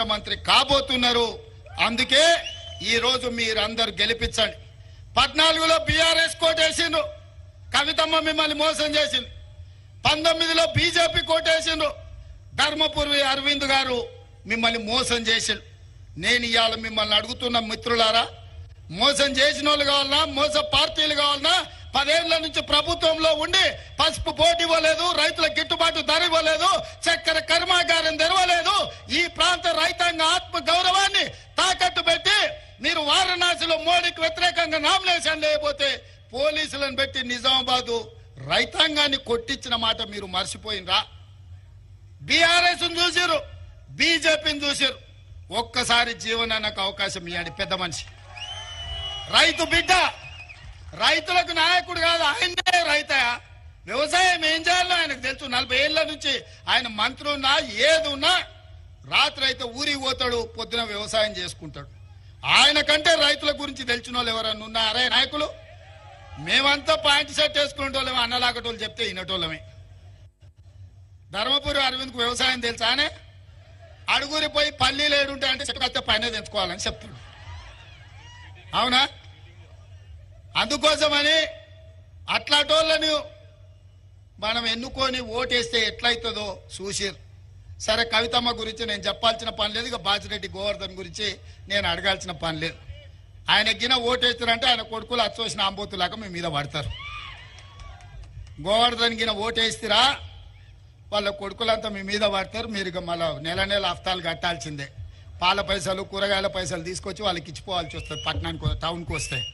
మంత్రి కాబోతున్నారు. అందుకే ఈ రోజు మీరందరూ గెలిపించండి. 14లో బీఆర్ఎస్ కోటేసిండ్రు, కవితమ్మ మిమ్మల్ని మోసం చేసింది. 19లో బీజేపీ కోటేసిండ్రు, ధర్మపురి అరవింద్ గారు మిమ్మల్ని మోసం చేసిండు. నేను ఇవాళ మిమ్మల్ని అడుగుతున్న మిత్రులారా, మోసం చేసిన వాళ్ళు కావాలన్నా, మోస పార్టీలు కావాలన్నా, 10 ఏళ్ల నుంచి ప్రభుత్వంలో ఉండి పసుపు పోటీ ఇవ్వలేదు, రైతుల గిట్టుబాటు ధర ఇవ్వలేదు, చక్కెర కర్మాగారం తెరవలేదు, ఈ ప్రాంత రైతాంగ ఆత్మ గౌరవాన్ని తాకట్టు పెట్టి మీరు వారణాసిలో మోడీకి వ్యతిరేకంగా నామినేషన్ లేకపోతే పోలీసులను పెట్టి నిజామాబాదు రైతాంగాన్ని కొట్టించిన మాట మీరు మర్చిపోయినరా? బీఆర్ఎస్ చూసిరు, బీజేపీని చూసిరు. ఒక్కసారి జీవనానికి అవకాశం ఇవ్వండి. పెద్ద మనిషి, రైతు బిడ్డ, రైతులకు నాయకుడు కాదు, ఆయనే రైతయా. వ్యవసాయం ఏం చేయాలో ఆయనకు తెలుసు. 40 ఏళ్ల నుంచి ఆయన మంత్రి ఉన్నా ఏది ఉన్నా రాత్రి అయితే ఊరికి పోతాడు, పొద్దున వ్యవసాయం చేసుకుంటాడు. ఆయన కంటే రైతుల గురించి తెలిసిన వాళ్ళు ఎవరన్నా ఉన్నారే నాయకులు? మేమంతా పాయింట్ షర్ట్ వేసుకునేటోళ్ళమే, అన్నలాగటోళ్ళు చెప్తే వినటోళ్ళమే. ధర్మపురి అరవింద్కు వ్యవసాయం తెలుసానే? అడుగురి పోయి పల్లీలు ఏడుంటాయంటే చెక్కతే పైన తెచ్చుకోవాలని చెప్తాడు. అవునా? అందుకోసమని అట్లాటోళ్ళని మనం ఎన్నుకొని ఓటేస్తే ఎట్లయితుందో చూసిరు. సరే, కవితమ్మ గురించి నేను చెప్పాల్సిన పని లేదు, ఇక బాజిరెడ్డి గోవర్ధన్ గురించి నేను అడగాల్సిన పని లేదు. ఆయన గిన ఓటేస్తారంటే ఆయన కొడుకులు అచ్చోసిన ఆంబోతులాగా మీ మీద పడతారు. గోవర్ధన్ గిన ఓటేస్తారా వాళ్ళ కొడుకులంతా మీ మీద పడతారు. మీరు ఇక మళ్ళీ నెల హఫ్తాలు కట్టాల్సిందే. పాల పైసలు, కూరగాయల పైసలు తీసుకొచ్చి వాళ్ళకి ఇచ్చిపోవాల్సి వస్తుంది, పట్టణానికి టౌన్కి వస్తాయి.